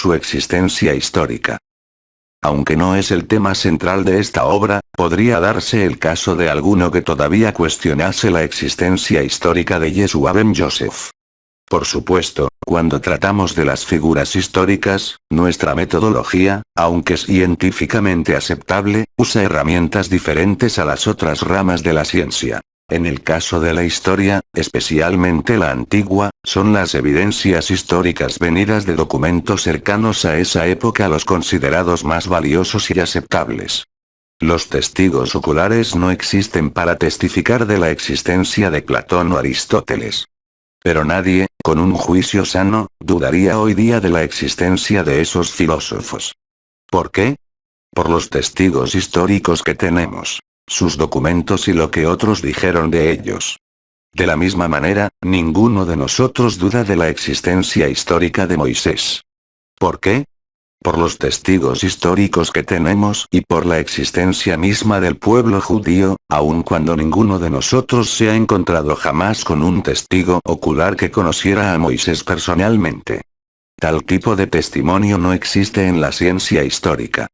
su existencia histórica. Aunque no es el tema central de esta obra, podría darse el caso de alguno que todavía cuestionase la existencia histórica de Yeshua ben Yosef. Por supuesto, cuando tratamos de las figuras históricas, nuestra metodología, aunque científicamente aceptable, usa herramientas diferentes a las otras ramas de la ciencia. En el caso de la historia, especialmente la antigua, son las evidencias históricas venidas de documentos cercanos a esa época los considerados más valiosos y aceptables. Los testigos oculares no existen para testificar de la existencia de Platón o Aristóteles. Pero nadie, con un juicio sano, dudaría hoy día de la existencia de esos filósofos. ¿Por qué? Por los testigos históricos que tenemos, sus documentos y lo que otros dijeron de ellos. De la misma manera, ninguno de nosotros duda de la existencia histórica de Moisés. ¿Por qué? Por los testigos históricos que tenemos y por la existencia misma del pueblo judío, aun cuando ninguno de nosotros se ha encontrado jamás con un testigo ocular que conociera a Moisés personalmente. Tal tipo de testimonio no existe en la ciencia histórica.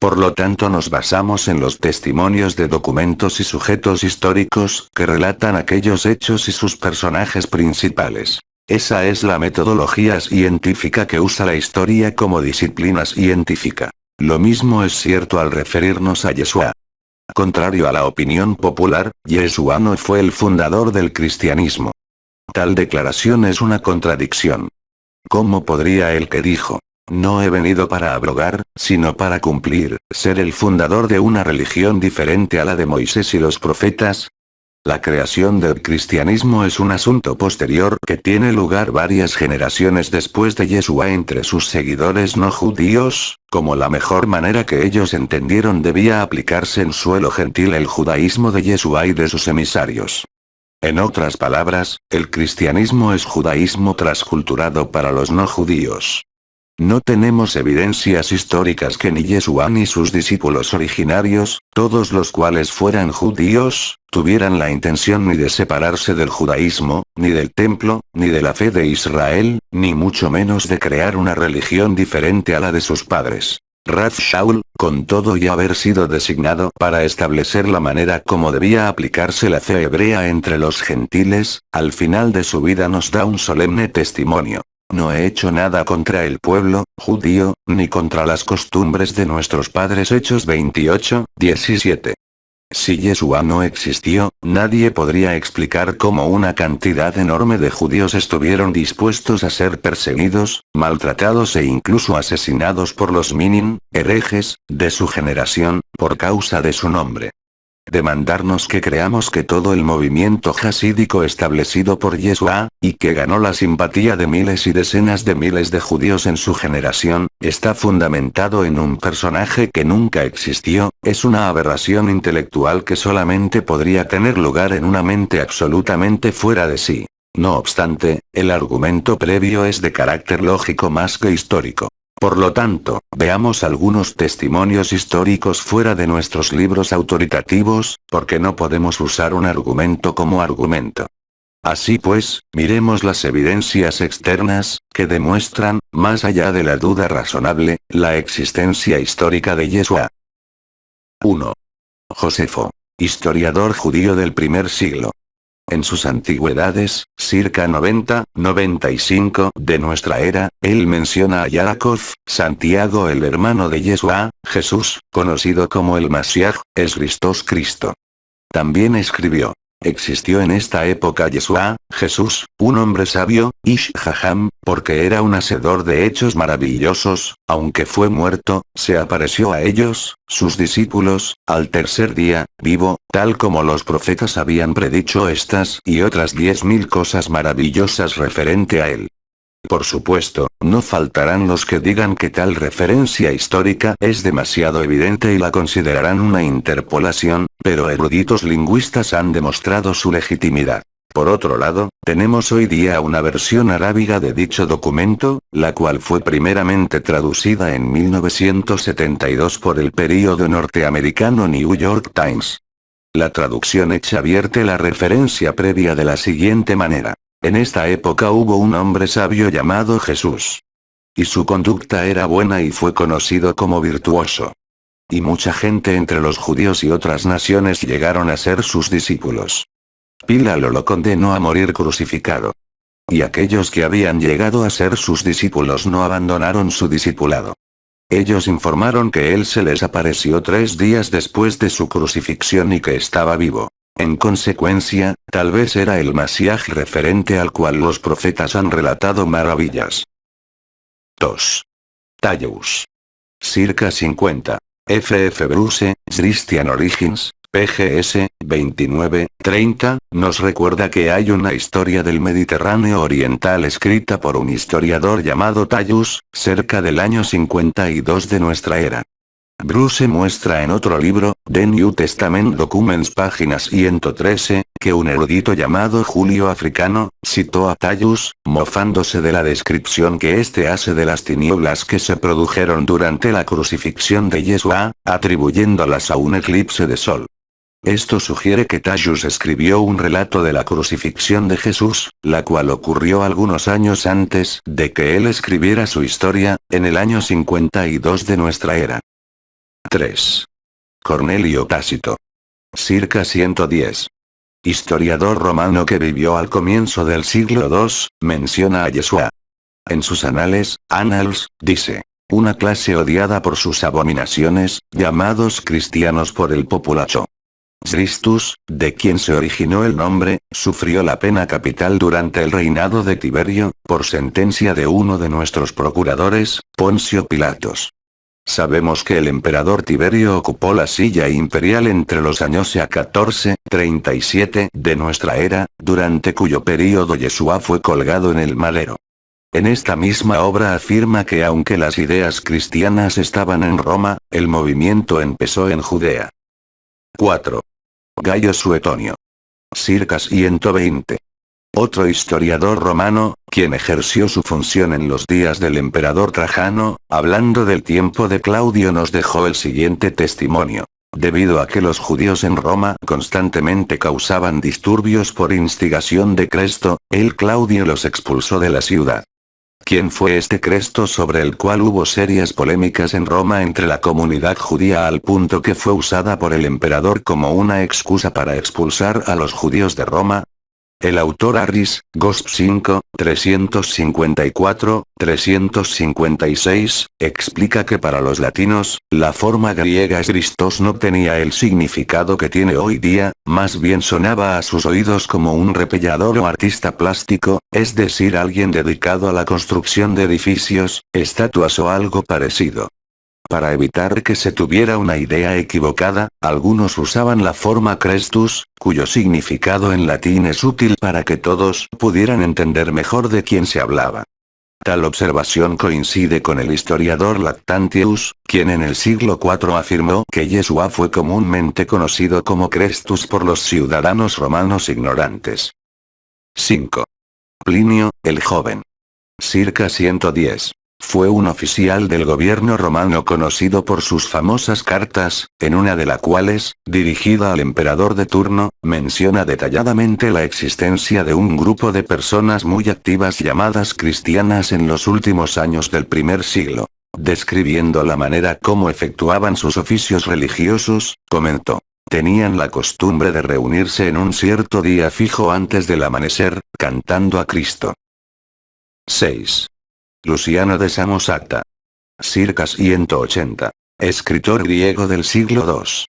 Por lo tanto nos basamos en los testimonios de documentos y sujetos históricos que relatan aquellos hechos y sus personajes principales. Esa es la metodología científica que usa la historia como disciplina científica. Lo mismo es cierto al referirnos a Yeshua. Contrario a la opinión popular, Yeshua no fue el fundador del cristianismo. Tal declaración es una contradicción. ¿Cómo podría el que dijo, "No he venido para abrogar, sino para cumplir", ser el fundador de una religión diferente a la de Moisés y los profetas? La creación del cristianismo es un asunto posterior que tiene lugar varias generaciones después de Yeshua entre sus seguidores no judíos, como la mejor manera que ellos entendieron debía aplicarse en suelo gentil el judaísmo de Yeshua y de sus emisarios. En otras palabras, el cristianismo es judaísmo transculturado para los no judíos. No tenemos evidencias históricas que ni Yeshua ni sus discípulos originarios, todos los cuales fueran judíos, tuvieran la intención ni de separarse del judaísmo, ni del templo, ni de la fe de Israel, ni mucho menos de crear una religión diferente a la de sus padres. Rav Shaul, con todo y haber sido designado para establecer la manera como debía aplicarse la fe hebrea entre los gentiles, al final de su vida nos da un solemne testimonio. No he hecho nada contra el pueblo judío, ni contra las costumbres de nuestros padres. Hechos 28:17. Si Yeshua no existió, nadie podría explicar cómo una cantidad enorme de judíos estuvieron dispuestos a ser perseguidos, maltratados e incluso asesinados por los minin, herejes, de su generación, por causa de su nombre. Demandarnos que creamos que todo el movimiento jasídico establecido por Yeshua, y que ganó la simpatía de miles y decenas de miles de judíos en su generación, está fundamentado en un personaje que nunca existió, es una aberración intelectual que solamente podría tener lugar en una mente absolutamente fuera de sí. No obstante, el argumento previo es de carácter lógico más que histórico. Por lo tanto, veamos algunos testimonios históricos fuera de nuestros libros autoritativos, porque no podemos usar un argumento como argumento. Así pues, miremos las evidencias externas, que demuestran, más allá de la duda razonable, la existencia histórica de Yeshua. 1. Josefo. Historiador judío del primer siglo. En sus antigüedades, circa 90-95 de nuestra era, él menciona a Yaakov, Santiago el hermano de Yeshua, Jesús, conocido como el Mashiach, es Cristo. También escribió: existió en esta época Yeshua, Jesús, un hombre sabio, Ish Jajam, porque era un hacedor de hechos maravillosos, aunque fue muerto, se apareció a ellos, sus discípulos, al tercer día, vivo, tal como los profetas habían predicho estas y otras 10.000 cosas maravillosas referente a él. Por supuesto, no faltarán los que digan que tal referencia histórica es demasiado evidente y la considerarán una interpolación, pero eruditos lingüistas han demostrado su legitimidad. Por otro lado, tenemos hoy día una versión arábiga de dicho documento, la cual fue primeramente traducida en 1972 por el período norteamericano New York Times. La traducción hecha vierte la referencia previa de la siguiente manera: en esta época hubo un hombre sabio llamado Jesús. Y su conducta era buena y fue conocido como virtuoso. Y mucha gente entre los judíos y otras naciones llegaron a ser sus discípulos. Pilato lo condenó a morir crucificado. Y aquellos que habían llegado a ser sus discípulos no abandonaron su discipulado. Ellos informaron que él se les apareció 3 días después de su crucifixión y que estaba vivo. En consecuencia, tal vez era el Masías referente al cual los profetas han relatado maravillas. 2. Tallaeus. Circa 50. F.F. Bruce, Christian Origins, PGS, 29-30, nos recuerda que hay una historia del Mediterráneo Oriental escrita por un historiador llamado Tallaeus, cerca del año 52 de nuestra era. Bruce muestra en otro libro, The New Testament Documents página 113, que un erudito llamado Julio Africano, citó a Tallaeus, mofándose de la descripción que éste hace de las tinieblas que se produjeron durante la crucifixión de Yeshua, atribuyéndolas a un eclipse de sol. Esto sugiere que Tallaeus escribió un relato de la crucifixión de Jesús, la cual ocurrió algunos años antes de que él escribiera su historia, en el año 52 de nuestra era. 3. Cornelio Tácito. Circa 110. Historiador romano que vivió al comienzo del siglo II, menciona a Yeshua. En sus anales, Annals, dice: una clase odiada por sus abominaciones, llamados cristianos por el populacho. Christus, de quien se originó el nombre, sufrió la pena capital durante el reinado de Tiberio, por sentencia de uno de nuestros procuradores, Poncio Pilatos. Sabemos que el emperador Tiberio ocupó la silla imperial entre los años 14-37 de nuestra era, durante cuyo período Yeshua fue colgado en el madero. En esta misma obra afirma que aunque las ideas cristianas estaban en Roma, el movimiento empezó en Judea. 4. Gayo Suetonio. Circa 120. Otro historiador romano, quien ejerció su función en los días del emperador Trajano, hablando del tiempo de Claudio nos dejó el siguiente testimonio. Debido a que los judíos en Roma constantemente causaban disturbios por instigación de Cresto, Claudio los expulsó de la ciudad. ¿Quién fue este Cresto sobre el cual hubo serias polémicas en Roma entre la comunidad judía al punto que fue usada por el emperador como una excusa para expulsar a los judíos de Roma? El autor Harris, Gosp 5, 354-356, explica que para los latinos, la forma griega Christos no tenía el significado que tiene hoy día, más bien sonaba a sus oídos como un repellador o artista plástico, es decir, alguien dedicado a la construcción de edificios, estatuas o algo parecido. Para evitar que se tuviera una idea equivocada, algunos usaban la forma Crestus, cuyo significado en latín es útil para que todos pudieran entender mejor de quién se hablaba. Tal observación coincide con el historiador Lactantius, quien en el siglo IV afirmó que Yeshua fue comúnmente conocido como Crestus por los ciudadanos romanos ignorantes. 5. Plinio, el joven. Circa 110. Fue un oficial del gobierno romano conocido por sus famosas cartas, en una de las cuales, dirigida al emperador de turno, menciona detalladamente la existencia de un grupo de personas muy activas llamadas cristianas en los últimos años del primer siglo. Describiendo la manera como efectuaban sus oficios religiosos, comentó: tenían la costumbre de reunirse en un cierto día fijo antes del amanecer, cantando a Cristo. 6. Luciano de Samosata. Circa 180. Escritor griego del siglo II.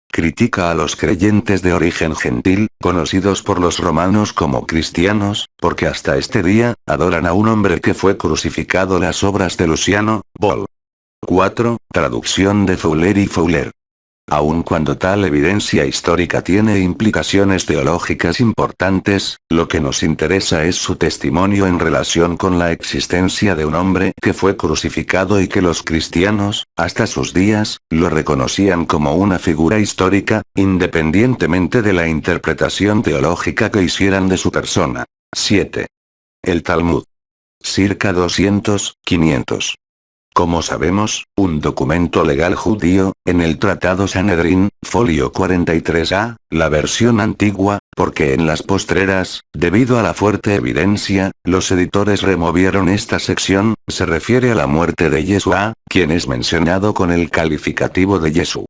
Critica a los creyentes de origen gentil, conocidos por los romanos como cristianos, porque hasta este día, adoran a un hombre que fue crucificado. Las obras de Luciano, Vol. 4, traducción de Fouler y Fouler. Aun cuando tal evidencia histórica tiene implicaciones teológicas importantes, lo que nos interesa es su testimonio en relación con la existencia de un hombre que fue crucificado y que los cristianos, hasta sus días, lo reconocían como una figura histórica, independientemente de la interpretación teológica que hicieran de su persona. 7. El Talmud. Circa 200-500. Como sabemos, un documento legal judío, en el Tratado Sanedrín, folio 43a, la versión antigua, Porque en las postreras, debido a la fuerte evidencia, los editores removieron esta sección, se refiere a la muerte de Yeshua, quien es mencionado con el calificativo de Jesús.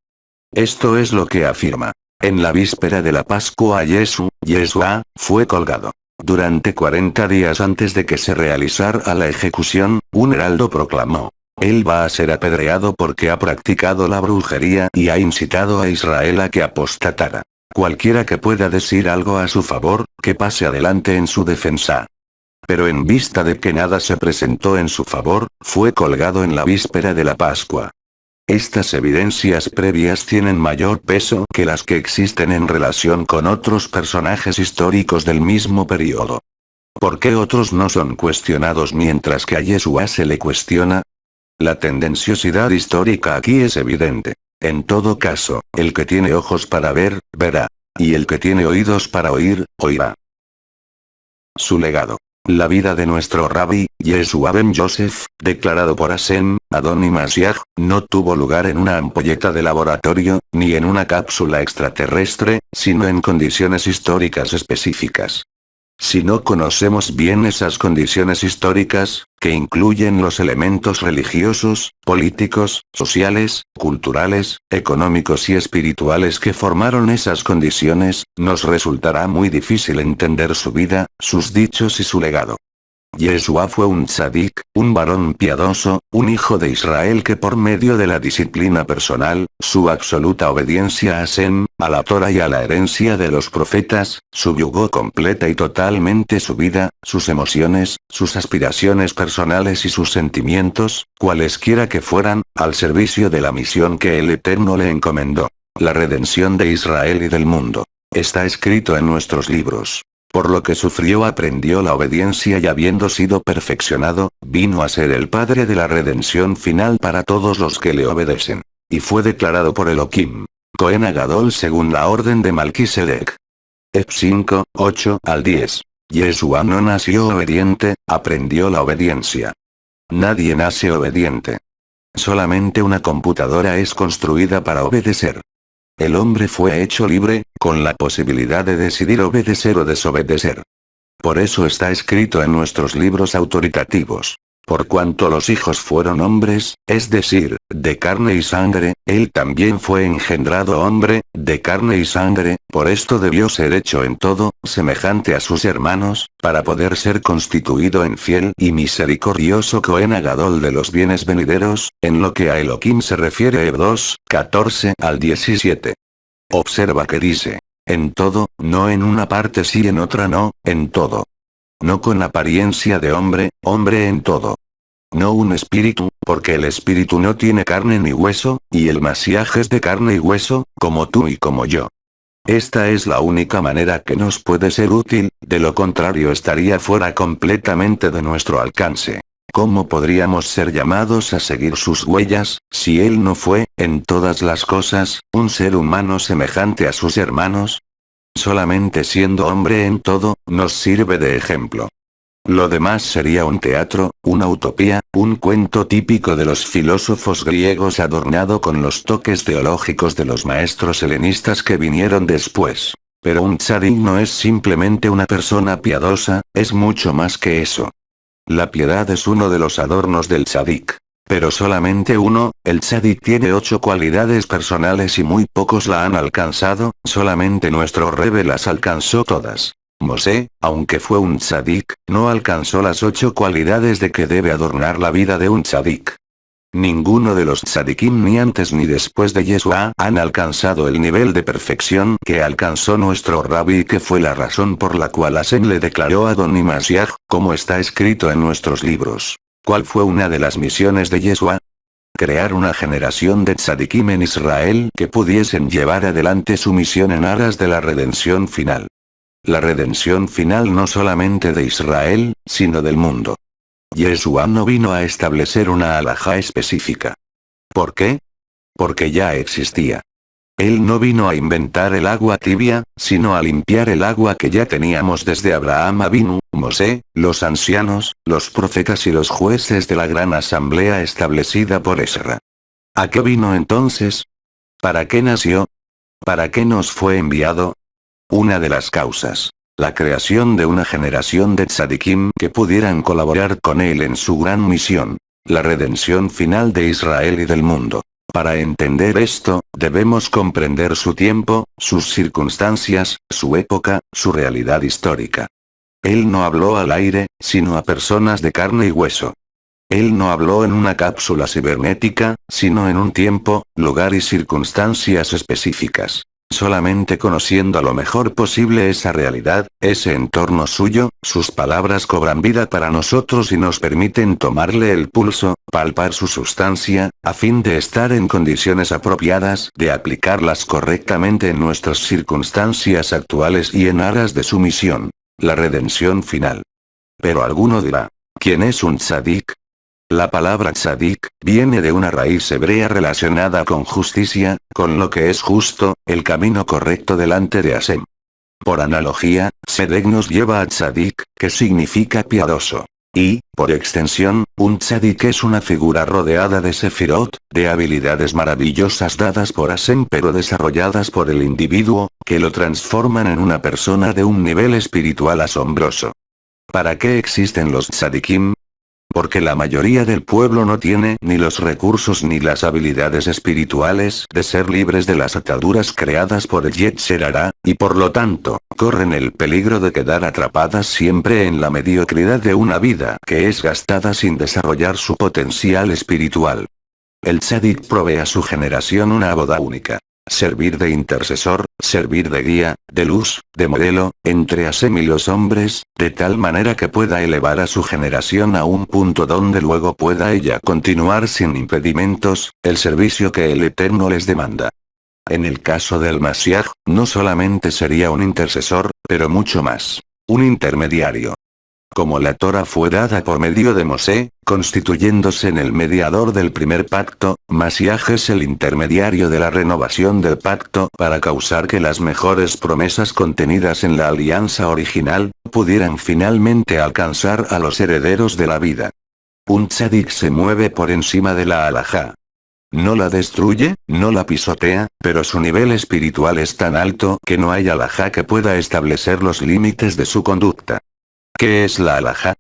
Esto es lo que afirma. En la víspera de la Pascua Yeshua, fue colgado. Durante 40 días antes de que se realizara la ejecución, un heraldo proclamó: él va a ser apedreado porque ha practicado la brujería y ha incitado a Israel a que apostatara. Cualquiera que pueda decir algo a su favor, que pase adelante en su defensa. Pero en vista de que nada se presentó en su favor, fue colgado en la víspera de la Pascua. Estas evidencias previas tienen mayor peso que las que existen en relación con otros personajes históricos del mismo periodo. ¿Por qué otros no son cuestionados mientras que a Yeshua se le cuestiona? La tendenciosidad histórica aquí es evidente. En todo caso, el que tiene ojos para ver, verá. Y el que tiene oídos para oír, oirá. Su legado. La vida de nuestro Rabbi, Yeshua ben Yosef, declarado por Hashem, Adoni Mashiach, no tuvo lugar en una ampolleta de laboratorio, ni en una cápsula extraterrestre, sino en condiciones históricas específicas. Si no conocemos bien esas condiciones históricas, que incluyen los elementos religiosos, políticos, sociales, culturales, económicos y espirituales que formaron esas condiciones, nos resultará muy difícil entender su vida, sus dichos y su legado. Yeshua fue un tzadik, un varón piadoso, un hijo de Israel que por medio de la disciplina personal, su absoluta obediencia a Hashem, a la Torah y a la herencia de los profetas, subyugó completa y totalmente su vida, sus emociones, sus aspiraciones personales y sus sentimientos, cualesquiera que fueran, al servicio de la misión que el Eterno le encomendó. La redención de Israel y del mundo. Está escrito en nuestros libros. Por lo que sufrió aprendió la obediencia y habiendo sido perfeccionado, vino a ser el padre de la redención final para todos los que le obedecen. Y fue declarado por Elohim, Cohen Agadol según la orden de Malquisedec. Ep 5, 8 al 10. Yeshua no nació obediente, aprendió la obediencia. Nadie nace obediente. Solamente una computadora es construida para obedecer. El hombre fue hecho libre, con la posibilidad de decidir obedecer o desobedecer. Por eso está escrito en nuestros libros autoritativos. Por cuanto los hijos fueron hombres, es decir, de carne y sangre, él también fue engendrado hombre, de carne y sangre, por esto debió ser hecho en todo, semejante a sus hermanos, para poder ser constituido en fiel y misericordioso Cohen Agadol de los bienes venideros, en lo que a Elohim se refiere Eb 2, 14 al 17. Observa que dice, en todo, no en una parte sí en otra no, en todo. No con apariencia de hombre, hombre en todo. No un espíritu, porque el espíritu no tiene carne ni hueso, y el Mashiach es de carne y hueso, como tú y como yo. Esta es la única manera que nos puede ser útil, de lo contrario estaría fuera completamente de nuestro alcance. ¿Cómo podríamos ser llamados a seguir sus huellas, si él no fue, en todas las cosas, un ser humano semejante a sus hermanos? Solamente siendo hombre en todo, nos sirve de ejemplo. Lo demás sería un teatro, una utopía, un cuento típico de los filósofos griegos adornado con los toques teológicos de los maestros helenistas que vinieron después. Pero un tzadik no es simplemente una persona piadosa, es mucho más que eso. La piedad es uno de los adornos del tzadik. Pero solamente uno, el tzadik tiene 8 cualidades personales y muy pocos la han alcanzado, solamente nuestro Rebbe las alcanzó todas. Mosé, aunque fue un tzadik, no alcanzó las 8 cualidades de que debe adornar la vida de un tzadik. Ninguno de los tzadikim ni antes ni después de Yeshua han alcanzado el nivel de perfección que alcanzó nuestro Rabbi y que fue la razón por la cual Hashem le declaró a Adoni Mashiach, como está escrito en nuestros libros. ¿Cuál fue una de las misiones de Yeshua? Crear una generación de tzadikim en Israel que pudiesen llevar adelante su misión en aras de la redención final. La redención final no solamente de Israel, sino del mundo. Yeshua no vino a establecer una halajá específica. ¿Por qué? Porque ya existía. Él no vino a inventar el agua tibia, sino a limpiar el agua que ya teníamos desde Abraham Avinu, Mosé, los ancianos, los profetas y los jueces de la gran asamblea establecida por Ezra. ¿A qué vino entonces? ¿Para qué nació? ¿Para qué nos fue enviado? Una de las causas. La creación de una generación de tzadikim que pudieran colaborar con él en su gran misión. La redención final de Israel y del mundo. Para entender esto, debemos comprender su tiempo, sus circunstancias, su época, su realidad histórica. Él no habló al aire, sino a personas de carne y hueso. Él no habló en una cápsula cibernética, sino en un tiempo, lugar y circunstancias específicas. Solamente conociendo lo mejor posible esa realidad, ese entorno suyo, sus palabras cobran vida para nosotros y nos permiten tomarle el pulso, palpar su sustancia, a fin de estar en condiciones apropiadas de aplicarlas correctamente en nuestras circunstancias actuales y en aras de su misión. La redención final. Pero alguno dirá, ¿quién es un tzadik? La palabra tzadik viene de una raíz hebrea relacionada con justicia, con lo que es justo, el camino correcto delante de Hashem. Por analogía, tzedek nos lleva a tzadik, que significa piadoso. Y, por extensión, un tzadik es una figura rodeada de sefirot, de habilidades maravillosas dadas por Hashem pero desarrolladas por el individuo, que lo transforman en una persona de un nivel espiritual asombroso. ¿Para qué existen los tzadikim? Porque la mayoría del pueblo no tiene ni los recursos ni las habilidades espirituales de ser libres de las ataduras creadas por el Yetzer Hará, y por lo tanto, corren el peligro de quedar atrapadas siempre en la mediocridad de una vida que es gastada sin desarrollar su potencial espiritual. El tzadik provee a su generación una boda única. Servir de intercesor, servir de guía, de luz, de modelo, entre Hashem y los hombres, de tal manera que pueda elevar a su generación a un punto donde luego pueda ella continuar sin impedimentos, el servicio que el Eterno les demanda. En el caso del Mashiach, no solamente sería un intercesor, pero mucho más. Un intermediario. Como la Torah fue dada por medio de Mosé, constituyéndose en el mediador del primer pacto, Mashiach es el intermediario de la renovación del pacto para causar que las mejores promesas contenidas en la alianza original, pudieran finalmente alcanzar a los herederos de la vida. Un tzadik se mueve por encima de la halajá. No la destruye, no la pisotea, pero su nivel espiritual es tan alto que no hay halajá que pueda establecer los límites de su conducta. ¿Qué es la halajá?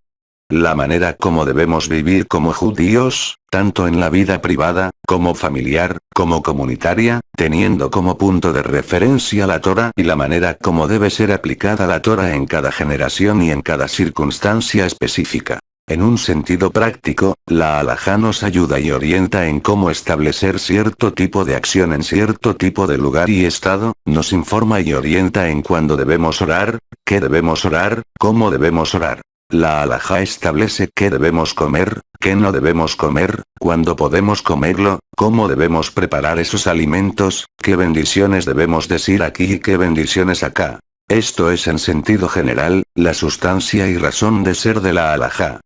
La manera como debemos vivir como judíos, tanto en la vida privada, como familiar, como comunitaria, teniendo como punto de referencia la Torah y la manera como debe ser aplicada la Torah en cada generación y en cada circunstancia específica. En un sentido práctico, la halajá nos ayuda y orienta en cómo establecer cierto tipo de acción en cierto tipo de lugar y estado, nos informa y orienta en cuándo debemos orar, qué debemos orar, cómo debemos orar. La halajá establece qué debemos comer, qué no debemos comer, cuándo podemos comerlo, cómo debemos preparar esos alimentos, qué bendiciones debemos decir aquí y qué bendiciones acá. Esto es en sentido general, la sustancia y razón de ser de la halajá.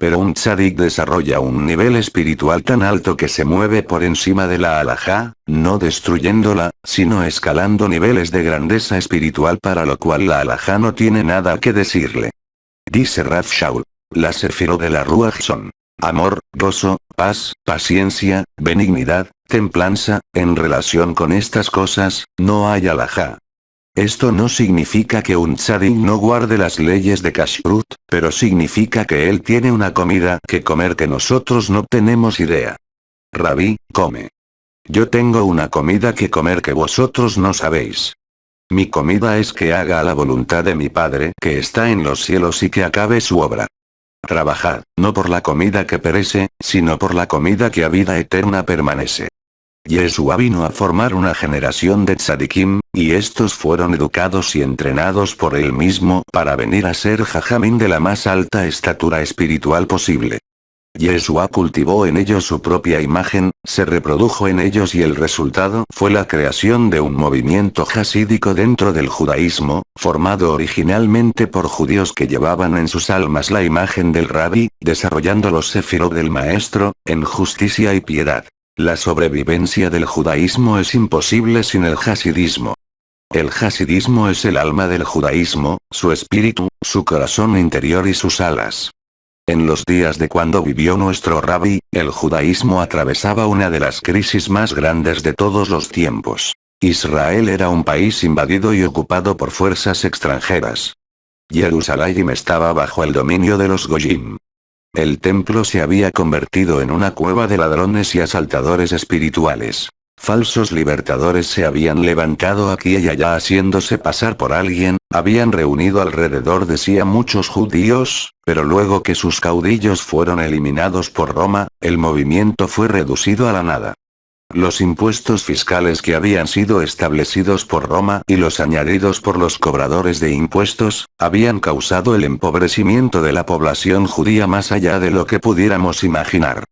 Pero un tzadik desarrolla un nivel espiritual tan alto que se mueve por encima de la halajá, no destruyéndola, sino escalando niveles de grandeza espiritual para lo cual la halajá no tiene nada que decirle. Dice Rav Shaul. Las sefirot de la Ruach son amor, gozo, paz, paciencia, benignidad, templanza. En relación con estas cosas, no hay halajá. Esto no significa que un tzadik no guarde las leyes de kashrut, pero significa que él tiene una comida que comer que nosotros no tenemos idea. Rabí, come. Yo tengo una comida que comer que vosotros no sabéis. Mi comida es que haga la voluntad de mi Padre que está en los cielos y que acabe su obra. Trabajad, no por la comida que perece, sino por la comida que a vida eterna permanece. Yeshua vino a formar una generación de tzadikim, y estos fueron educados y entrenados por él mismo para venir a ser jajamín de la más alta estatura espiritual posible. Yeshua cultivó en ellos su propia imagen, se reprodujo en ellos y el resultado fue la creación de un movimiento jasídico dentro del judaísmo, formado originalmente por judíos que llevaban en sus almas la imagen del rabí, desarrollando los sefirot del maestro, en justicia y piedad. La sobrevivencia del judaísmo es imposible sin el hasidismo. El hasidismo es el alma del judaísmo, su espíritu, su corazón interior y sus alas. En los días de cuando vivió nuestro rabí, el judaísmo atravesaba una de las crisis más grandes de todos los tiempos. Israel era un país invadido y ocupado por fuerzas extranjeras. Jerusalén estaba bajo el dominio de los Goyim. El templo se había convertido en una cueva de ladrones y asaltadores espirituales. Falsos libertadores se habían levantado aquí y allá haciéndose pasar por alguien, habían reunido alrededor de sí a muchos judíos, pero luego que sus caudillos fueron eliminados por Roma, el movimiento fue reducido a la nada. Los impuestos fiscales que habían sido establecidos por Roma y los añadidos por los cobradores de impuestos, habían causado el empobrecimiento de la población judía más allá de lo que pudiéramos imaginar.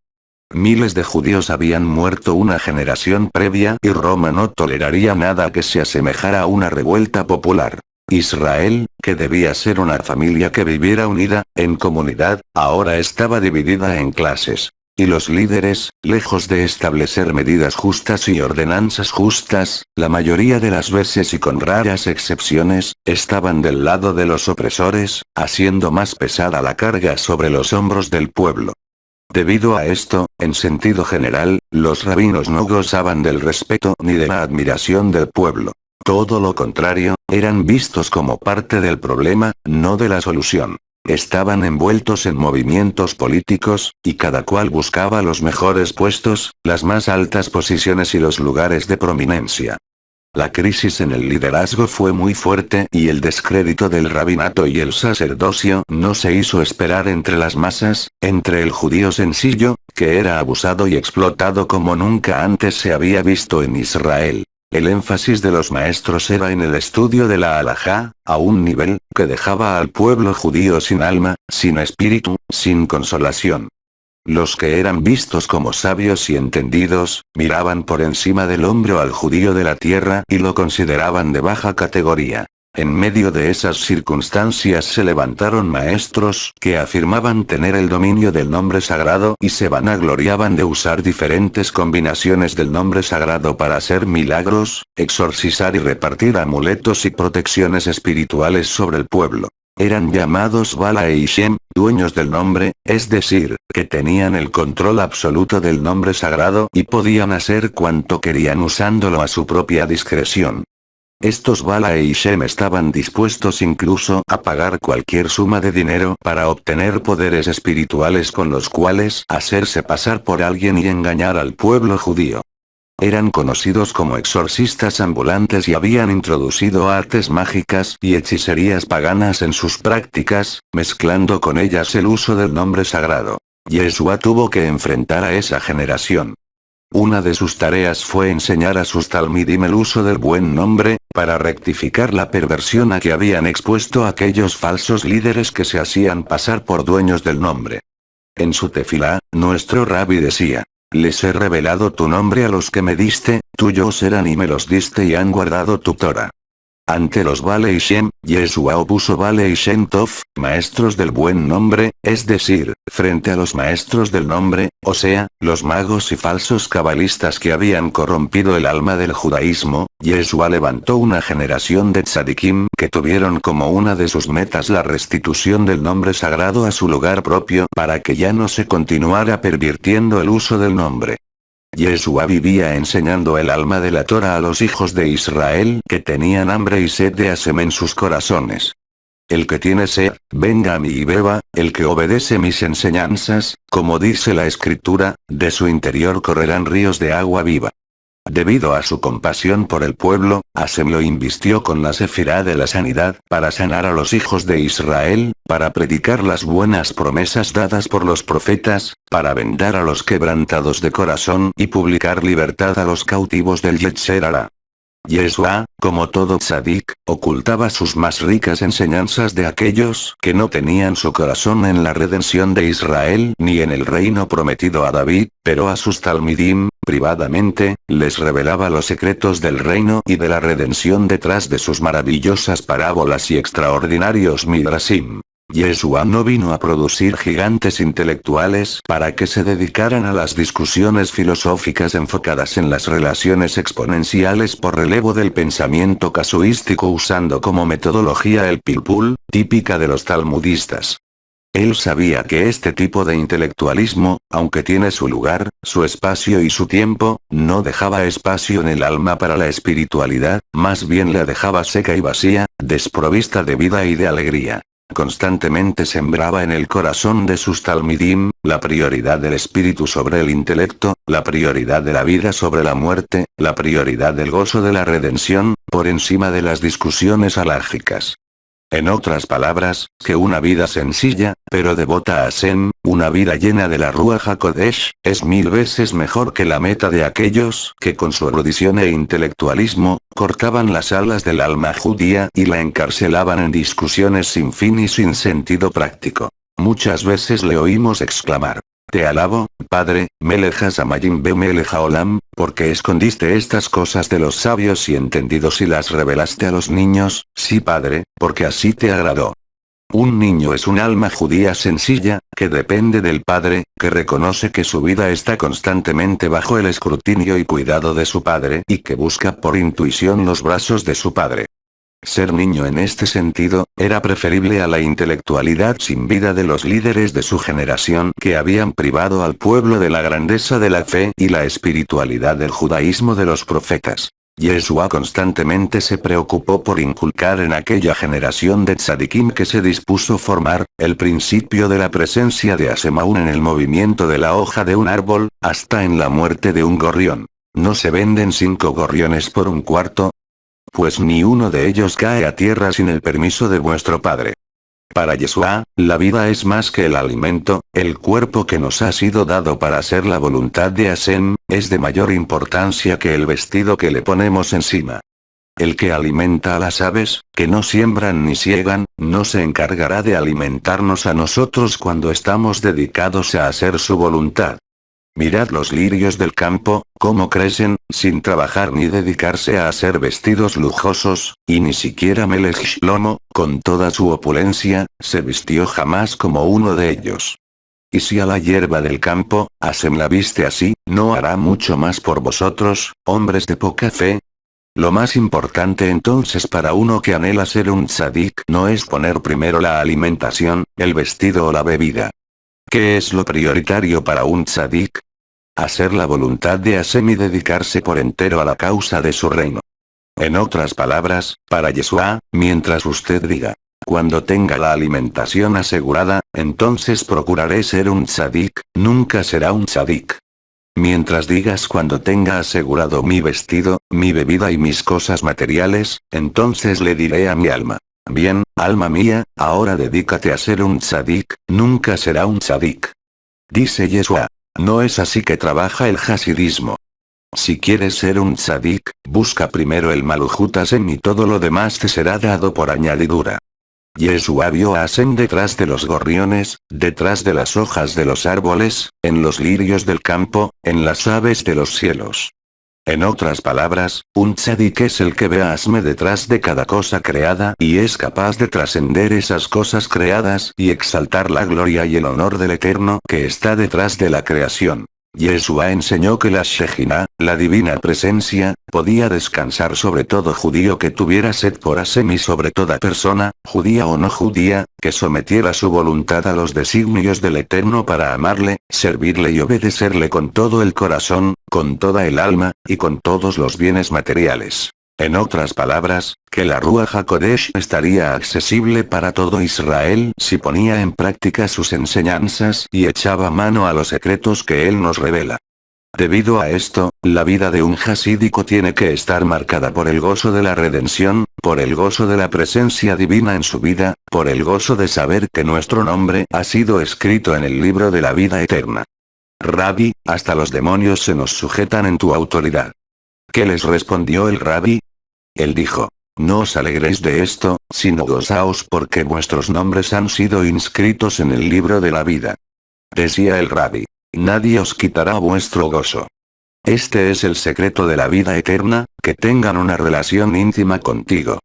Miles de judíos habían muerto una generación previa y Roma no toleraría nada que se asemejara a una revuelta popular. Israel, que debía ser una familia que viviera unida, en comunidad, ahora estaba dividida en clases. Y los líderes, lejos de establecer medidas justas y ordenanzas justas, la mayoría de las veces y con raras excepciones, estaban del lado de los opresores, haciendo más pesada la carga sobre los hombros del pueblo. Debido a esto, en sentido general, los rabinos no gozaban del respeto ni de la admiración del pueblo. Todo lo contrario, eran vistos como parte del problema, no de la solución. Estaban envueltos en movimientos políticos, y cada cual buscaba los mejores puestos, las más altas posiciones y los lugares de prominencia. La crisis en el liderazgo fue muy fuerte y el descrédito del rabinato y el sacerdocio no se hizo esperar entre las masas, entre el judío sencillo, que era abusado y explotado como nunca antes se había visto en Israel. El énfasis de los maestros era en el estudio de la halajá, a un nivel que dejaba al pueblo judío sin alma, sin espíritu, sin consolación. Los que eran vistos como sabios y entendidos, miraban por encima del hombro al judío de la tierra y lo consideraban de baja categoría. En medio de esas circunstancias se levantaron maestros que afirmaban tener el dominio del nombre sagrado y se vanagloriaban de usar diferentes combinaciones del nombre sagrado para hacer milagros, exorcizar y repartir amuletos y protecciones espirituales sobre el pueblo. Eran llamados Bala e Ishem, dueños del nombre, es decir, que tenían el control absoluto del nombre sagrado y podían hacer cuanto querían usándolo a su propia discreción. Estos Bala e Ishem estaban dispuestos incluso a pagar cualquier suma de dinero para obtener poderes espirituales con los cuales hacerse pasar por alguien y engañar al pueblo judío. Eran conocidos como exorcistas ambulantes y habían introducido artes mágicas y hechicerías paganas en sus prácticas, mezclando con ellas el uso del nombre sagrado. Yeshua tuvo que enfrentar a esa generación. Una de sus tareas fue enseñar a sus talmidim el uso del buen nombre, para rectificar la perversión a que habían expuesto aquellos falsos líderes que se hacían pasar por dueños del nombre. En su tefilá, nuestro rabí decía: les he revelado tu nombre a los que me diste, tuyos eran y me los diste y han guardado tu Torah. Ante los Bale y Shem, Yeshua opuso Bale y Shem Tov, maestros del buen nombre, es decir, frente a los maestros del nombre, o sea, los magos y falsos cabalistas que habían corrompido el alma del judaísmo, Yeshua levantó una generación de tzadikim que tuvieron como una de sus metas la restitución del nombre sagrado a su lugar propio para que ya no se continuara pervirtiendo el uso del nombre. Yeshua vivía enseñando el alma de la Torah a los hijos de Israel que tenían hambre y sed de Hashem en sus corazones. El que tiene sed, venga a mí y beba, el que obedece mis enseñanzas, como dice la Escritura, de su interior correrán ríos de agua viva. Debido a su compasión por el pueblo, Hashem lo invistió con la sefirá de la sanidad, para sanar a los hijos de Israel, para predicar las buenas promesas dadas por los profetas, para vendar a los quebrantados de corazón y publicar libertad a los cautivos del Yetzer Hará. Yeshua, como todo tzadik, ocultaba sus más ricas enseñanzas de aquellos que no tenían su corazón en la redención de Israel ni en el reino prometido a David, pero a sus talmidim, privadamente, les revelaba los secretos del reino y de la redención detrás de sus maravillosas parábolas y extraordinarios midrashim. Yeshua no vino a producir gigantes intelectuales para que se dedicaran a las discusiones filosóficas enfocadas en las relaciones exponenciales por relevo del pensamiento casuístico usando como metodología el pilpul, típica de los talmudistas. Él sabía que este tipo de intelectualismo, aunque tiene su lugar, su espacio y su tiempo, no dejaba espacio en el alma para la espiritualidad, más bien la dejaba seca y vacía, desprovista de vida y de alegría. Constantemente sembraba en el corazón de sus talmidim, la prioridad del espíritu sobre el intelecto, la prioridad de la vida sobre la muerte, la prioridad del gozo de la redención, por encima de las discusiones alágicas. En otras palabras, que una vida sencilla, pero devota a Hashem, una vida llena de la Ruach HaKodesh, es 1000 veces mejor que la meta de aquellos que con su erudición e intelectualismo, cortaban las alas del alma judía y la encarcelaban en discusiones sin fin y sin sentido práctico. Muchas veces le oímos exclamar: Te alabo, Padre, Melech HaShamayim Melech HaOlam, porque escondiste estas cosas de los sabios y entendidos y las revelaste a los niños, sí Padre, porque así te agradó. Un niño es un alma judía sencilla, que depende del padre, que reconoce que su vida está constantemente bajo el escrutinio y cuidado de su padre y que busca por intuición los brazos de su padre. Ser niño en este sentido, era preferible a la intelectualidad sin vida de los líderes de su generación que habían privado al pueblo de la grandeza de la fe y la espiritualidad del judaísmo de los profetas. Yeshua constantemente se preocupó por inculcar en aquella generación de tzadikim que se dispuso formar, el principio de la presencia de Hashem aún en el movimiento de la hoja de un árbol, hasta en la muerte de un gorrión. ¿No se venden 5 gorriones por un cuarto? Pues ni uno de ellos cae a tierra sin el permiso de vuestro Padre. Para Yeshua, la vida es más que el alimento, el cuerpo que nos ha sido dado para hacer la voluntad de Hashem, es de mayor importancia que el vestido que le ponemos encima. El que alimenta a las aves, que no siembran ni siegan, no se encargará de alimentarnos a nosotros cuando estamos dedicados a hacer su voluntad. Mirad los lirios del campo, cómo crecen, sin trabajar ni dedicarse a hacer vestidos lujosos, y ni siquiera Melech Shlomo, con toda su opulencia, se vistió jamás como uno de ellos. Y si a la hierba del campo, Hashem la viste así, ¿no hará mucho más por vosotros, hombres de poca fe? Lo más importante entonces para uno que anhela ser un tzadik no es poner primero la alimentación, el vestido o la bebida. ¿Qué es lo prioritario para un tzadik? Hacer la voluntad de Hashem y dedicarse por entero a la causa de su reino. En otras palabras, para Yeshua, mientras usted diga: cuando tenga la alimentación asegurada, entonces procuraré ser un tzadik, nunca será un tzadik. Mientras digas: cuando tenga asegurado mi vestido, mi bebida y mis cosas materiales, entonces le diré a mi alma: bien, alma mía, ahora dedícate a ser un tzadik, nunca será un tzadik. Dice Yeshua. No es así que trabaja el hasidismo. Si quieres ser un tzadik, busca primero el Malhut Hashem y todo lo demás te será dado por añadidura. Yeshua vio a Hashem detrás de los gorriones, detrás de las hojas de los árboles, en los lirios del campo, en las aves de los cielos. En otras palabras, un tzadik es el que ve a Hashem detrás de cada cosa creada y es capaz de trascender esas cosas creadas y exaltar la gloria y el honor del Eterno que está detrás de la creación. Yeshua enseñó que la Shejinah, la divina presencia, podía descansar sobre todo judío que tuviera sed por Hashem y sobre toda persona, judía o no judía, que sometiera su voluntad a los designios del Eterno para amarle, servirle y obedecerle con todo el corazón, con toda el alma, y con todos los bienes materiales. En otras palabras, que la Ruach HaKodesh estaría accesible para todo Israel si ponía en práctica sus enseñanzas y echaba mano a los secretos que él nos revela. Debido a esto, la vida de un hasídico tiene que estar marcada por el gozo de la redención, por el gozo de la presencia divina en su vida, por el gozo de saber que nuestro nombre ha sido escrito en el libro de la vida eterna. Rabbi, hasta los demonios se nos sujetan en tu autoridad. ¿Qué les respondió el Rabbi? Él dijo: no os alegréis de esto, sino gozaos porque vuestros nombres han sido inscritos en el libro de la vida. Decía el Rabbi: nadie os quitará vuestro gozo. Este es el secreto de la vida eterna, que tengan una relación íntima contigo.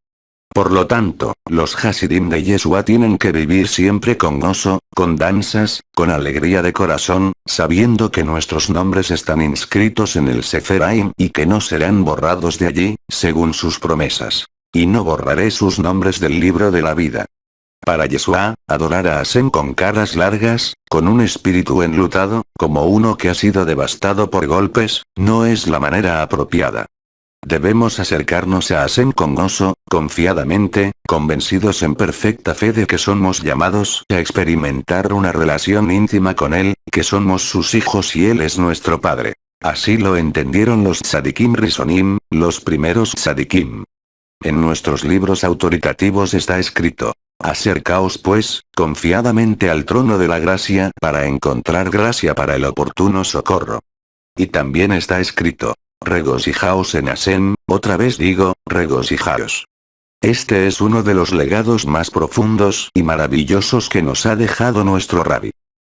Por lo tanto, los Hasidim de Yeshua tienen que vivir siempre con gozo, con danzas, con alegría de corazón, sabiendo que nuestros nombres están inscritos en el Sefer Haim y que no serán borrados de allí, según sus promesas. Y no borraré sus nombres del libro de la vida. Para Yeshua, adorar a Hashem con caras largas, con un espíritu enlutado, como uno que ha sido devastado por golpes, no es la manera apropiada. Debemos acercarnos a Hashem con gozo, confiadamente, convencidos en perfecta fe de que somos llamados a experimentar una relación íntima con Él, que somos sus hijos y Él es nuestro Padre. Así lo entendieron los tzadikim risonim, los primeros tzadikim. En nuestros libros autoritativos está escrito: acercaos pues, confiadamente al trono de la gracia, para encontrar gracia para el oportuno socorro. Y también está escrito: regocijaos en Hashem, otra vez digo, regocijaos. Este es uno de los legados más profundos y maravillosos que nos ha dejado nuestro Rabbi.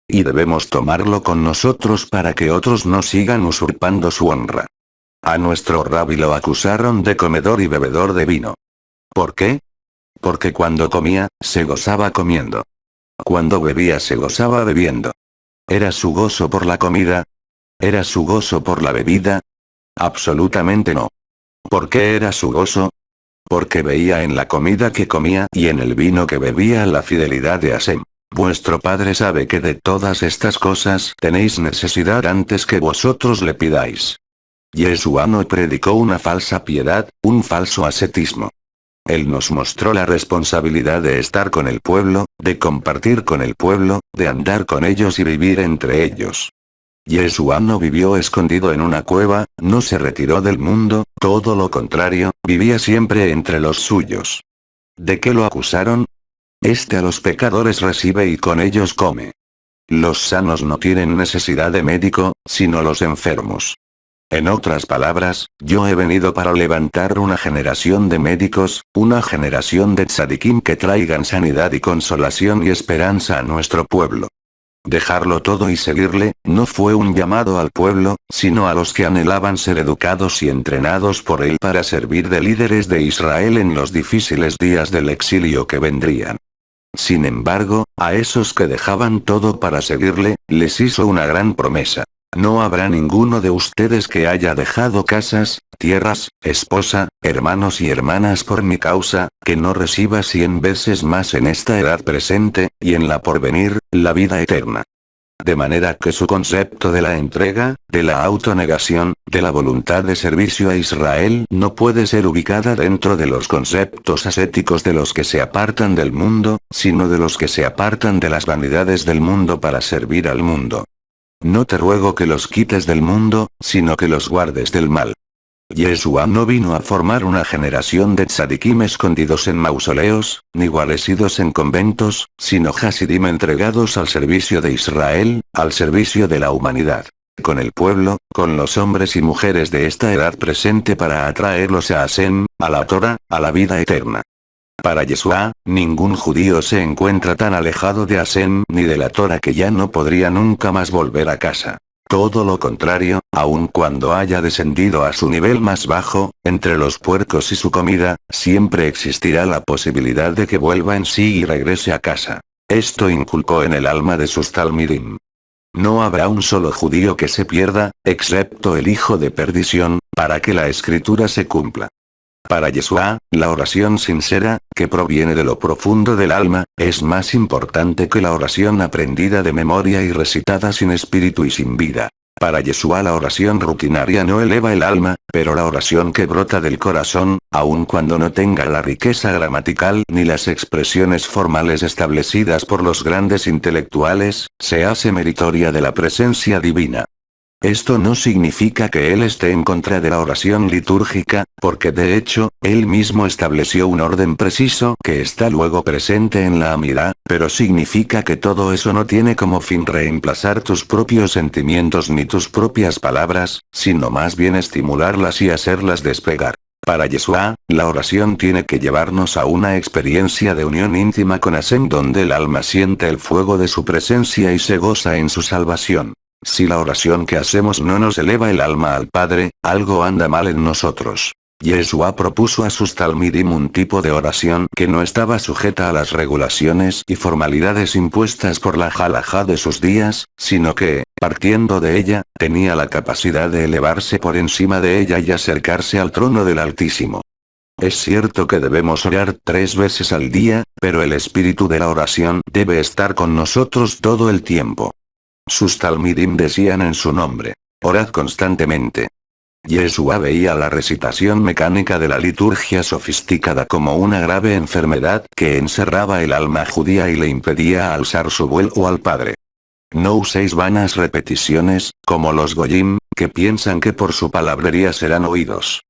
Y debemos tomarlo con nosotros para que otros no sigan usurpando su honra. A nuestro Rabbi lo acusaron de comedor y bebedor de vino. ¿Por qué? Porque cuando comía, se gozaba comiendo. Cuando bebía se gozaba bebiendo. ¿Era su gozo por la comida? ¿Era su gozo por la bebida? Absolutamente no. ¿Por qué era su gozo? Porque veía en la comida que comía y en el vino que bebía la fidelidad de Hashem. Vuestro Padre sabe que de todas estas cosas tenéis necesidad antes que vosotros le pidáis. Yeshua no predicó una falsa piedad, un falso ascetismo. Él nos mostró la responsabilidad de estar con el pueblo, de compartir con el pueblo, de andar con ellos y vivir entre ellos. Yeshua no vivió escondido en una cueva, no se retiró del mundo, todo lo contrario, vivía siempre entre los suyos. ¿De qué lo acusaron? A los pecadores recibe y con ellos come. Los sanos no tienen necesidad de médico, sino los enfermos. En otras palabras, yo he venido para levantar una generación de médicos, una generación de tzadikim que traigan sanidad y consolación y esperanza a nuestro pueblo. Dejarlo todo y seguirle, no fue un llamado al pueblo, sino a los que anhelaban ser educados y entrenados por él para servir de líderes de Israel en los difíciles días del exilio que vendrían. Sin embargo, a esos que dejaban todo para seguirle, les hizo una gran promesa. No habrá ninguno de ustedes que haya dejado casas, tierras, esposa, hermanos y hermanas por mi causa, que no reciba 100 veces más en esta edad presente, y en la porvenir, la vida eterna. De manera que su concepto de la entrega, de la autonegación, de la voluntad de servicio a Israel no puede ser ubicada dentro de los conceptos ascéticos de los que se apartan del mundo, sino de los que se apartan de las vanidades del mundo para servir al mundo. No te ruego que los quites del mundo, sino que los guardes del mal. Yeshua no vino a formar una generación de tzadikim escondidos en mausoleos, ni guarecidos en conventos, sino hasidim entregados al servicio de Israel, al servicio de la humanidad. Con el pueblo, con los hombres y mujeres de esta edad presente para atraerlos a Hashem, a la Torah, a la vida eterna. Para Yeshua, ningún judío se encuentra tan alejado de Hashem ni de la Torah que ya no podría nunca más volver a casa. Todo lo contrario, aun cuando haya descendido a su nivel más bajo, entre los puercos y su comida, siempre existirá la posibilidad de que vuelva en sí y regrese a casa. Esto inculcó en el alma de sus talmidim. No habrá un solo judío que se pierda, excepto el hijo de perdición, para que la escritura se cumpla. Para Yeshua, la oración sincera, que proviene de lo profundo del alma, es más importante que la oración aprendida de memoria y recitada sin espíritu y sin vida. Para Yeshua la oración rutinaria no eleva el alma, pero la oración que brota del corazón, aun cuando no tenga la riqueza gramatical ni las expresiones formales establecidas por los grandes intelectuales, se hace meritoria de la presencia divina. Esto no significa que él esté en contra de la oración litúrgica, porque de hecho, él mismo estableció un orden preciso que está luego presente en la Amidá, pero significa que todo eso no tiene como fin reemplazar tus propios sentimientos ni tus propias palabras, sino más bien estimularlas y hacerlas despegar. Para Yeshua, la oración tiene que llevarnos a una experiencia de unión íntima con Hashem donde el alma siente el fuego de su presencia y se goza en su salvación. Si la oración que hacemos no nos eleva el alma al Padre, algo anda mal en nosotros. Yeshua propuso a sus talmidim un tipo de oración que no estaba sujeta a las regulaciones y formalidades impuestas por la halajá de sus días, sino que, partiendo de ella, tenía la capacidad de elevarse por encima de ella y acercarse al trono del Altísimo. Es cierto que debemos orar 3 veces al día, pero el espíritu de la oración debe estar con nosotros todo el tiempo. Sus talmidim decían en su nombre: orad constantemente. Yeshua veía la recitación mecánica de la liturgia sofisticada como una grave enfermedad que encerraba el alma judía y le impedía alzar su vuelo al Padre. No uséis vanas repeticiones, como los goyim, que piensan que por su palabrería serán oídos.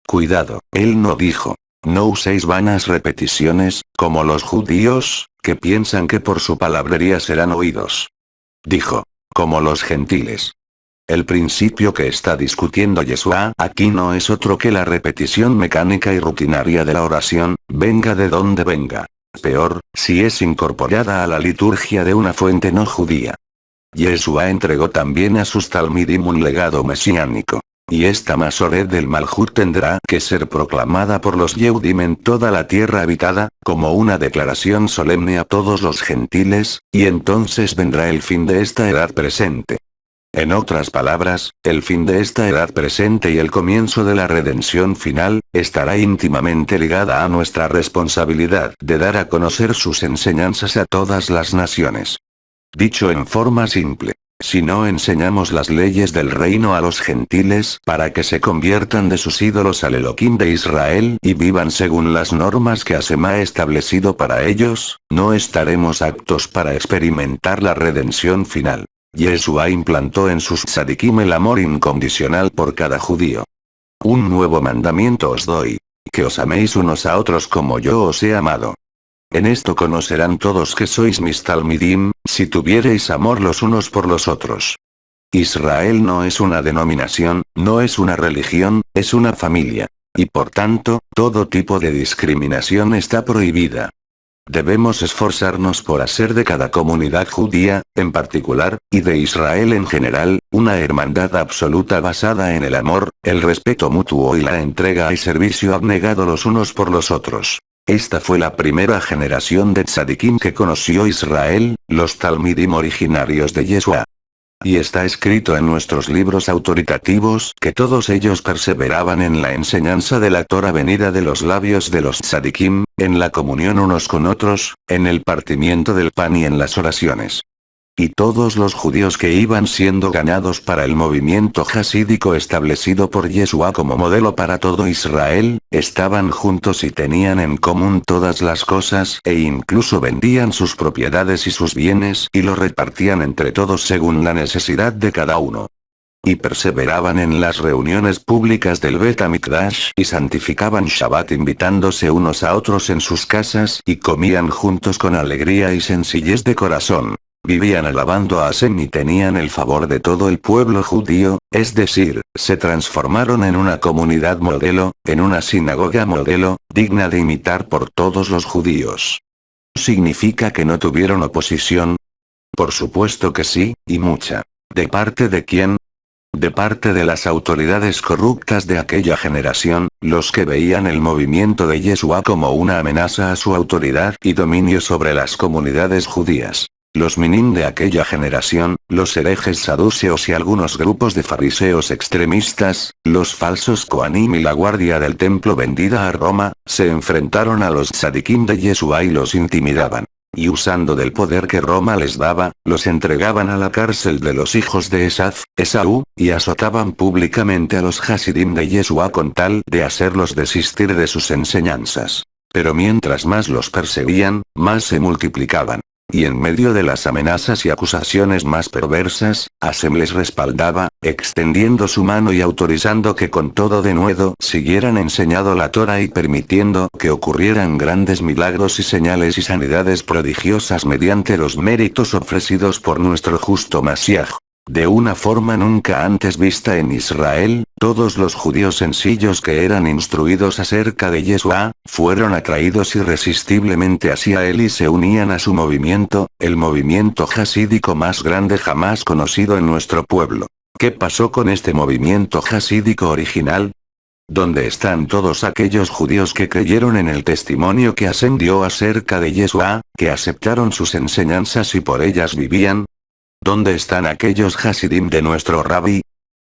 Cuidado, él no dijo: no uséis vanas repeticiones, como los judíos, que piensan que por su palabrería serán oídos. Dijo: como los gentiles. El principio que está discutiendo Yeshua aquí no es otro que la repetición mecánica y rutinaria de la oración, venga de donde venga. Peor, si es incorporada a la liturgia de una fuente no judía. Yeshua entregó también a sus talmidim un legado mesiánico. Y esta Masoret del Malhut tendrá que ser proclamada por los Yehudim en toda la tierra habitada, como una declaración solemne a todos los gentiles, y entonces vendrá el fin de esta edad presente. En otras palabras, el fin de esta edad presente y el comienzo de la redención final, estará íntimamente ligada a nuestra responsabilidad de dar a conocer sus enseñanzas a todas las naciones. Dicho en forma simple: si no enseñamos las leyes del reino a los gentiles para que se conviertan de sus ídolos al Elohim de Israel y vivan según las normas que Hashem ha establecido para ellos, no estaremos aptos para experimentar la redención final. Yeshua implantó en sus tzadikim el amor incondicional por cada judío. Un nuevo mandamiento os doy: que os améis unos a otros como yo os he amado. En esto conocerán todos que sois mis talmidim, si tuviereis amor los unos por los otros. Israel no es una denominación, no es una religión, es una familia. Y por tanto, todo tipo de discriminación está prohibida. Debemos esforzarnos por hacer de cada comunidad judía, en particular, y de Israel en general, una hermandad absoluta basada en el amor, el respeto mutuo y la entrega y servicio abnegado los unos por los otros. Esta fue la primera generación de tzadikim que conoció Israel, los talmidim originarios de Yeshua. Y está escrito en nuestros libros autoritativos que todos ellos perseveraban en la enseñanza de la Torah venida de los labios de los tzadikim, en la comunión unos con otros, en el partimiento del pan y en las oraciones. Y todos los judíos que iban siendo ganados para el movimiento jasídico establecido por Yeshua como modelo para todo Israel, estaban juntos y tenían en común todas las cosas e incluso vendían sus propiedades y sus bienes y lo repartían entre todos según la necesidad de cada uno. Y perseveraban en las reuniones públicas del Bet HaMikdash y santificaban Shabbat invitándose unos a otros en sus casas y comían juntos con alegría y sencillez de corazón. Vivían alabando a Hashem y tenían el favor de todo el pueblo judío, es decir, se transformaron en una comunidad modelo, en una sinagoga modelo, digna de imitar por todos los judíos. ¿Significa que no tuvieron oposición? Por supuesto que sí, y mucha. ¿De parte de quién? De parte de las autoridades corruptas de aquella generación, los que veían el movimiento de Yeshua como una amenaza a su autoridad y dominio sobre las comunidades judías. Los minim de aquella generación, los herejes saduceos y algunos grupos de fariseos extremistas, los falsos kohanim y la guardia del templo vendida a Roma, se enfrentaron a los tzadikim de Yeshua y los intimidaban. Y usando del poder que Roma les daba, los entregaban a la cárcel de los hijos de Esaú, y azotaban públicamente a los hasidim de Yeshua con tal de hacerlos desistir de sus enseñanzas. Pero mientras más los perseguían, más se multiplicaban. Y en medio de las amenazas y acusaciones más perversas, Hashem les respaldaba, extendiendo su mano y autorizando que con todo denuedo siguieran enseñando la Torah y permitiendo que ocurrieran grandes milagros y señales y sanidades prodigiosas mediante los méritos ofrecidos por nuestro justo Mashiach. De una forma nunca antes vista en Israel, todos los judíos sencillos que eran instruidos acerca de Yeshua, fueron atraídos irresistiblemente hacia él y se unían a su movimiento, el movimiento jasídico más grande jamás conocido en nuestro pueblo. ¿Qué pasó con este movimiento jasídico original? ¿Dónde están todos aquellos judíos que creyeron en el testimonio que Hashem dio acerca de Yeshua, que aceptaron sus enseñanzas y por ellas vivían? ¿Dónde están aquellos hasidim de nuestro rabí?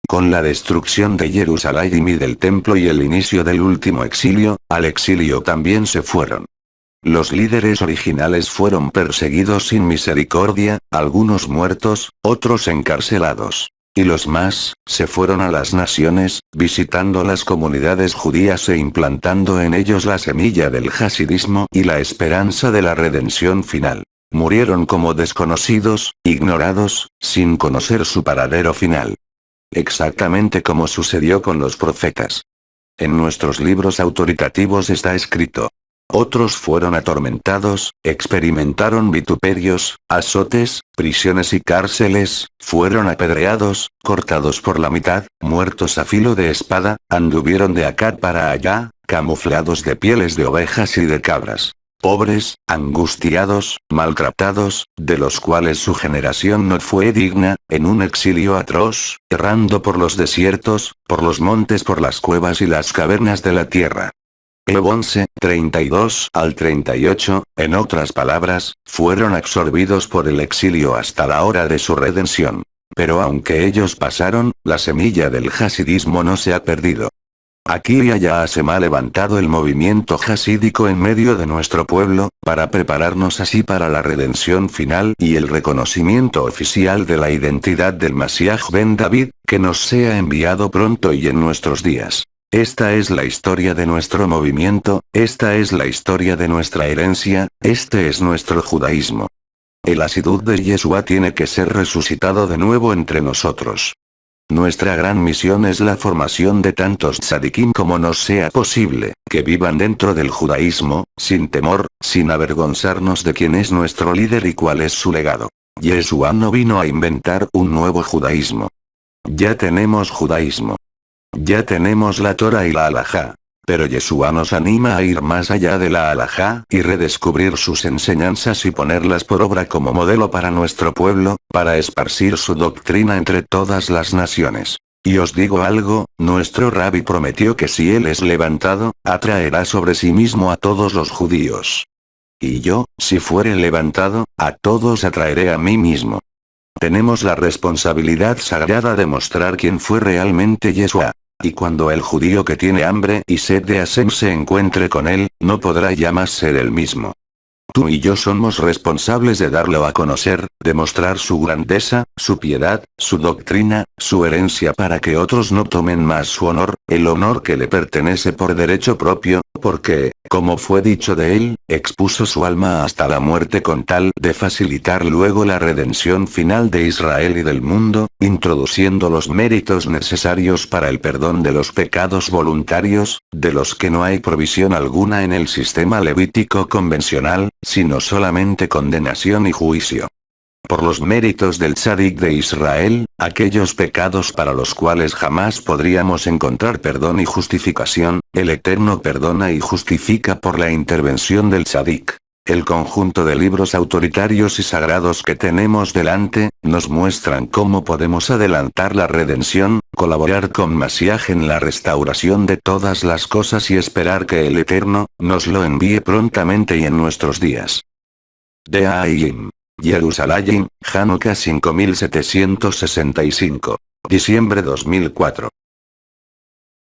Con la destrucción de Jerusalén y del templo y el inicio del último exilio, al exilio también se fueron. Los líderes originales fueron perseguidos sin misericordia, algunos muertos, otros encarcelados. Y los más, se fueron a las naciones, visitando las comunidades judías e implantando en ellos la semilla del hasidismo y la esperanza de la redención final. Murieron como desconocidos, ignorados, sin conocer su paradero final. Exactamente como sucedió con los profetas. En nuestros libros autoritativos está escrito. Otros fueron atormentados, experimentaron vituperios, azotes, prisiones y cárceles, fueron apedreados, cortados por la mitad, muertos a filo de espada, anduvieron de acá para allá, camuflados de pieles de ovejas y de cabras. Pobres, angustiados, maltratados, de los cuales su generación no fue digna, en un exilio atroz, errando por los desiertos, por los montes, por las cuevas y las cavernas de la tierra. Job 11, 32 al 38, en otras palabras, fueron absorbidos por el exilio hasta la hora de su redención. Pero aunque ellos pasaron, la semilla del hasidismo no se ha perdido. Aquí y allá se ha levantado el movimiento hasídico en medio de nuestro pueblo, para prepararnos así para la redención final y el reconocimiento oficial de la identidad del Masíaj ben David, que nos sea enviado pronto y en nuestros días. Esta es la historia de nuestro movimiento, esta es la historia de nuestra herencia, este es nuestro judaísmo. El hasidut de Yeshua tiene que ser resucitado de nuevo entre nosotros. Nuestra gran misión es la formación de tantos tzadikim como nos sea posible, que vivan dentro del judaísmo, sin temor, sin avergonzarnos de quién es nuestro líder y cuál es su legado. Yeshua no vino a inventar un nuevo judaísmo. Ya tenemos judaísmo. Ya tenemos la Torah y la Halajá. Pero Yeshua nos anima a ir más allá de la Halajá y redescubrir sus enseñanzas y ponerlas por obra como modelo para nuestro pueblo, para esparcir su doctrina entre todas las naciones. Y os digo algo, nuestro Rabbi prometió que si él es levantado, atraerá sobre sí mismo a todos los judíos. Y yo, si fuere levantado, a todos atraeré a mí mismo. Tenemos la responsabilidad sagrada de mostrar quién fue realmente Yeshua. Y cuando el judío que tiene hambre y sed de Hashem se encuentre con él, no podrá ya más ser el mismo. Tú y yo somos responsables de darlo a conocer, de mostrar su grandeza, su piedad, su doctrina, su herencia para que otros no tomen más su honor, el honor que le pertenece por derecho propio, porque, como fue dicho de él, expuso su alma hasta la muerte con tal de facilitar luego la redención final de Israel y del mundo, introduciendo los méritos necesarios para el perdón de los pecados voluntarios, de los que no hay provisión alguna en el sistema levítico convencional, sino solamente condenación y juicio. Por los méritos del tzadik de Israel, aquellos pecados para los cuales jamás podríamos encontrar perdón y justificación, el Eterno perdona y justifica por la intervención del tzadik. El conjunto de libros autoritarios y sagrados que tenemos delante, nos muestran cómo podemos adelantar la redención, colaborar con Masíaj en la restauración de todas las cosas y esperar que el Eterno, nos lo envíe prontamente y en nuestros días. De'ayim. Jerusalén, Hanukkah 5765. Diciembre 2004.